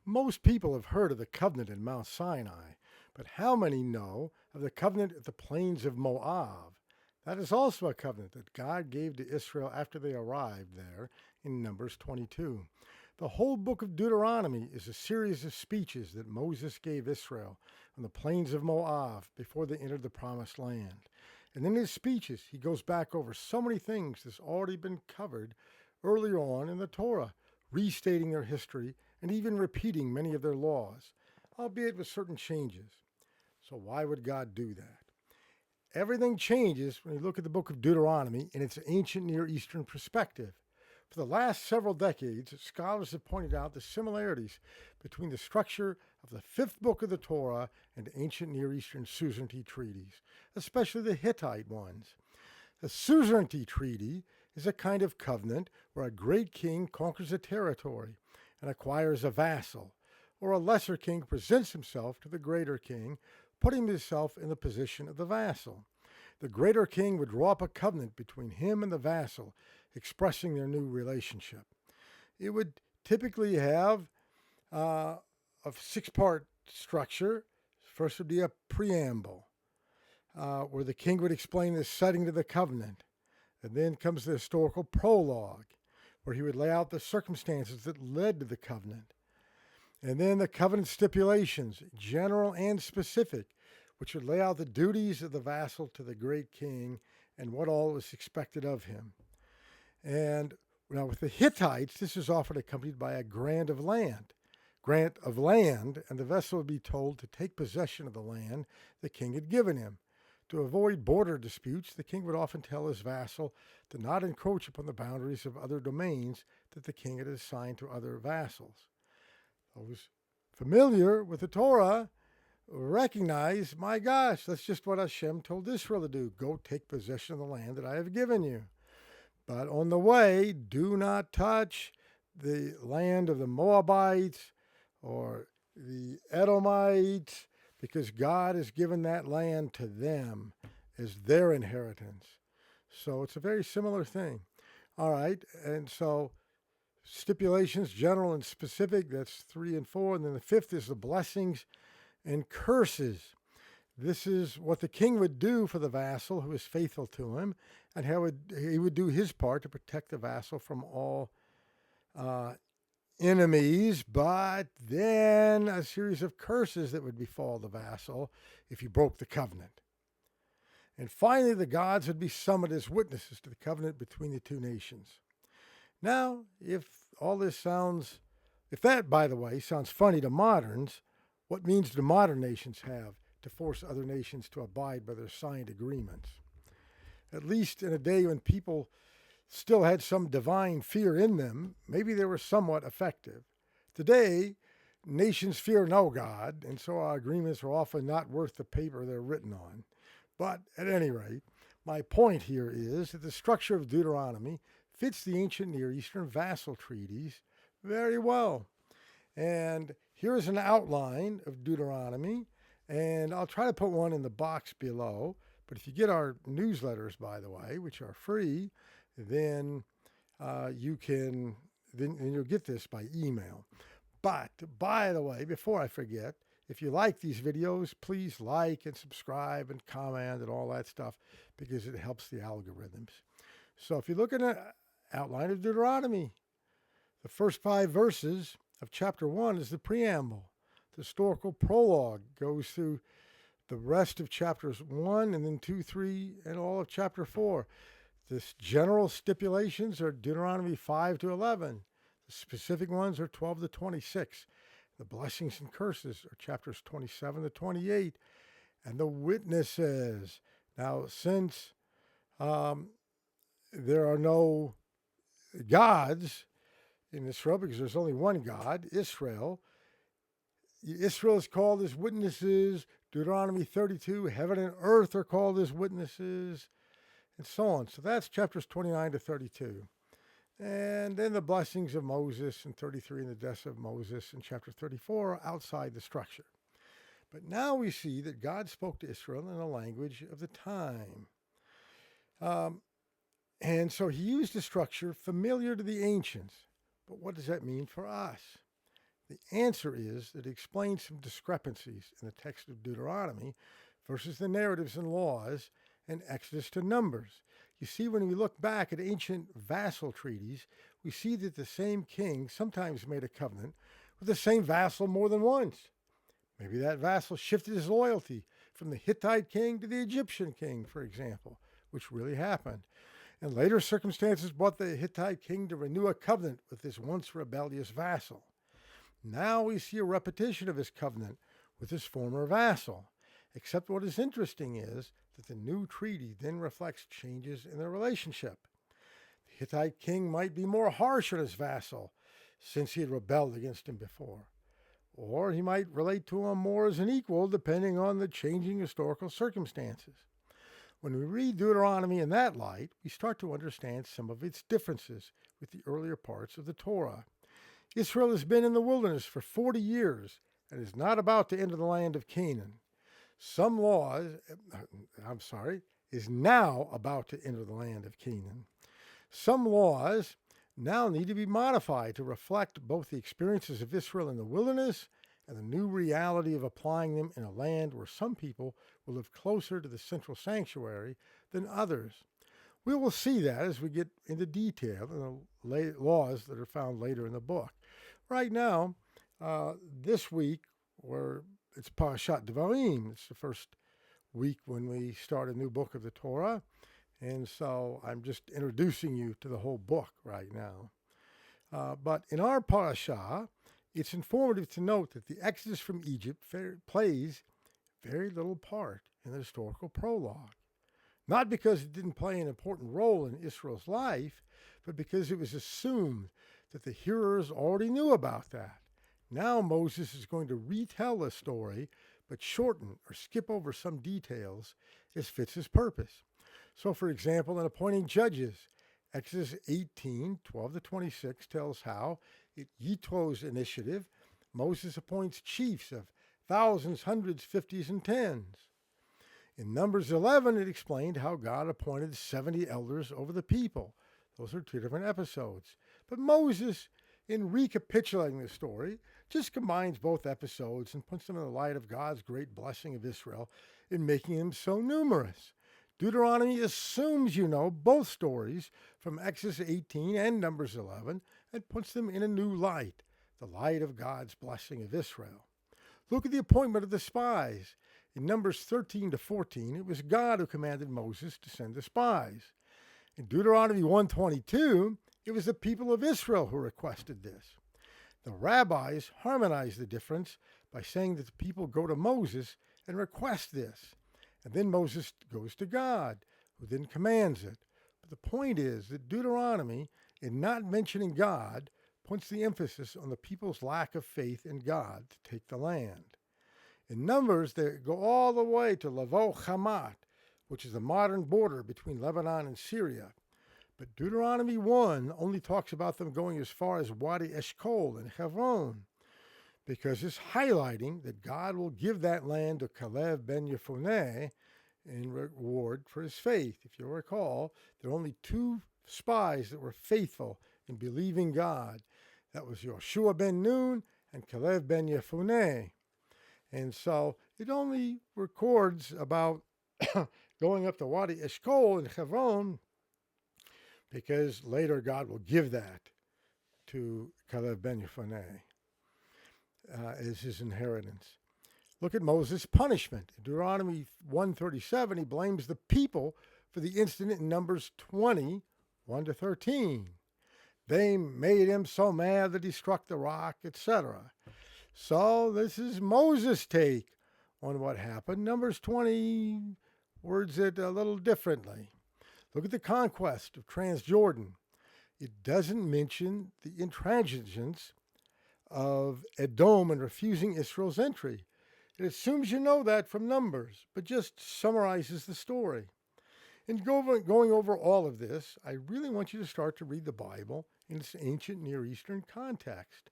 Most people have heard of the covenant in Mount Sinai, but how many know of the covenant at the plains of Moab? That is also a covenant that God gave to Israel after they arrived there in Numbers 22. The whole book of Deuteronomy is a series of speeches that Moses gave Israel on the plains of Moab before they entered the promised land. And in his speeches, he goes back over so many things that's already been covered earlier on in the Torah, restating their history and even repeating many of their laws, albeit with certain changes. So why would God do that? Everything changes when you look at the book of Deuteronomy in its ancient Near Eastern perspective. For the last several decades, scholars have pointed out the similarities between the structure of the fifth book of the Torah and ancient Near Eastern suzerainty treaties, especially the Hittite ones. The suzerainty treaty is a kind of covenant where a great king conquers a territory and acquires a vassal, or a lesser king presents himself to the greater king, putting himself in the position of the vassal. The greater king would draw up a covenant between him and the vassal, expressing their new relationship. It would typically have a six-part structure. First would be a preamble, where the king would explain the setting to the covenant. And then comes the historical prologue, where he would lay out the circumstances that led to the covenant. And then the covenant stipulations, general and specific, which would lay out the duties of the vassal to the great king and what all was expected of him. And now with the Hittites, this is often accompanied by a grant of land, and the vassal would be told to take possession of the land the king had given him. To avoid border disputes, the king would often tell his vassal to not encroach upon the boundaries of other domains that the king had assigned to other vassals. Those familiar with the Torah recognize, my gosh, that's just what Hashem told Israel to do. Go take possession of the land that I have given you. But on the way, do not touch the land of the Moabites or the Edomites, because God has given that land to them as their inheritance. So it's a very similar thing. All right, and so stipulations, general and specific, that's 3 and 4. And then the fifth is the blessings and curses. This is what the king would do for the vassal who is faithful to him, and how he would do his part to protect the vassal from all enemies, but then a series of curses that would befall the vassal if he broke the covenant. And finally, the gods would be summoned as witnesses to the covenant between the two nations. Now, if that, by the way, sounds funny to moderns, what means do modern nations have to force other nations to abide by their signed agreements? At least in a day when people still had some divine fear in them, maybe they were somewhat effective. Today, nations fear no God, and so our agreements are often not worth the paper they're written on. But at any rate, my point here is that the structure of Deuteronomy fits the ancient Near Eastern vassal treaties very well. And here's an outline of Deuteronomy, and I'll try to put one in the box below. But if you get our newsletters, by the way, which are free, then you'll get this by email. But by the way, before I forget, if you like these videos, please like and subscribe and comment and all that stuff, because it helps the algorithms. So if you look at an outline of Deuteronomy, the first 5 verses of chapter 1 is the preamble. The historical prologue goes through the rest of chapters 1 and then 2, 3, and all of chapter 4. The general stipulations are Deuteronomy 5 to 11. The specific ones are 12 to 26. The blessings and curses are chapters 27 to 28. And the witnesses. Now, since there are no gods in Israel, because there's only one God, Israel is called as witnesses. Deuteronomy 32, heaven and earth are called as witnesses, and so on. So that's chapters 29 to 32. And then the blessings of Moses in 33 and the death of Moses in chapter 34 are outside the structure. But now we see that God spoke to Israel in the language of the time. And so he used a structure familiar to the ancients. But what does that mean for us? The answer is that it explains some discrepancies in the text of Deuteronomy versus the narratives and laws and Exodus to Numbers. You see, when we look back at ancient vassal treaties, we see that the same king sometimes made a covenant with the same vassal more than once. Maybe that vassal shifted his loyalty from the Hittite king to the Egyptian king, for example, which really happened. And later circumstances brought the Hittite king to renew a covenant with this once rebellious vassal. Now we see a repetition of his covenant with his former vassal, except what is interesting is that the new treaty then reflects changes in their relationship. The Hittite king might be more harsh on his vassal since he had rebelled against him before, or he might relate to him more as an equal depending on the changing historical circumstances. When we read Deuteronomy in that light, we start to understand some of its differences with the earlier parts of the Torah. Israel has been in the wilderness for 40 years and is not about to enter the land of Canaan. Is now about to enter the land of Canaan. Some laws now need to be modified to reflect both the experiences of Israel in the wilderness and the new reality of applying them in a land where some people will live closer to the central sanctuary than others. We will see that as we get into detail in the laws that are found later in the book. Right now, this week, it's Parashat Devarim. It's the first week when we start a new book of the Torah. And so I'm just introducing you to the whole book right now. But in our parashah, it's informative to note that the Exodus from Egypt plays very little part in the historical prologue. Not because it didn't play an important role in Israel's life, but because it was assumed that the hearers already knew about that. Now Moses is going to retell the story, but shorten or skip over some details as fits his purpose. So, for example, in appointing judges, Exodus 18:12-26 tells how, at Yitro's initiative, Moses appoints chiefs of thousands, hundreds, fifties, and tens. In Numbers 11, it explained how God appointed 70 elders over the people. Those are two different episodes. But Moses, in recapitulating the story, just combines both episodes and puts them in the light of God's great blessing of Israel in making them so numerous. Deuteronomy assumes you know both stories from Exodus 18 and Numbers 11 and puts them in a new light, the light of God's blessing of Israel. Look at the appointment of the spies. In Numbers 13-14, it was God who commanded Moses to send the spies. In Deuteronomy 1:22, it was the people of Israel who requested this. The rabbis harmonized the difference by saying that the people go to Moses and request this. And then Moses goes to God, who then commands it. But the point is that Deuteronomy, in not mentioning God, puts the emphasis on the people's lack of faith in God to take the land. In Numbers, they go all the way to Lavo Hamat, which is the modern border between Lebanon and Syria. But Deuteronomy 1 only talks about them going as far as Wadi Eshkol and Hebron, because it's highlighting that God will give that land to Caleb ben Yefuneh in reward for his faith. If you'll recall, there are only two spies that were faithful in believing God. That was Yoshua ben Nun and Caleb ben Yefuneh. And so it only records about going up to Wadi Eshkol in Hebron, because later God will give that to Caleb ben Yefuneh as his inheritance. Look at Moses' punishment. In Deuteronomy 1:37, he blames the people for the incident in Numbers 20:1-13. They made him so mad that he struck the rock, etc. So this is Moses' take on what happened. Numbers 20 words it a little differently. Look at the conquest of Transjordan. It doesn't mention the intransigence of Edom and refusing Israel's entry. It assumes you know that from Numbers, but just summarizes the story. In going over all of this, I really want you to start to read the Bible in its ancient Near Eastern context.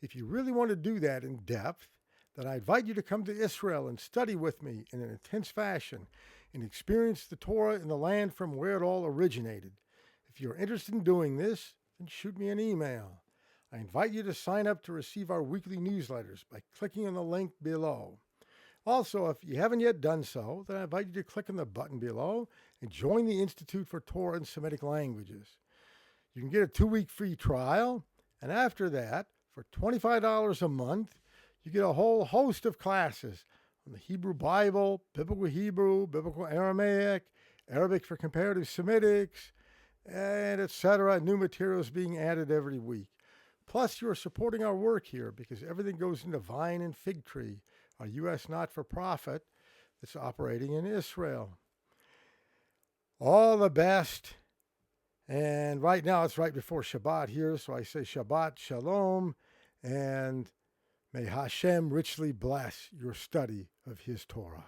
If you really want to do that in depth, then I invite you to come to Israel and study with me in an intense fashion and experience the Torah in the land from where it all originated. If you're interested in doing this, then shoot me an email. I invite you to sign up to receive our weekly newsletters by clicking on the link below. Also, if you haven't yet done so, then I invite you to click on the button below and join the Institute for Torah and Semitic Languages. You can get a 2-week free trial, and after that, for $25 a month, you get a whole host of classes on the Hebrew Bible, Biblical Aramaic, Arabic for Comparative Semitics, and etc. New materials being added every week. Plus, you are supporting our work here because everything goes into Vine and Fig Tree, our U.S. not-for-profit that's operating in Israel. All the best. And right now, it's right before Shabbat here, so I say Shabbat Shalom, and may Hashem richly bless your study of His Torah.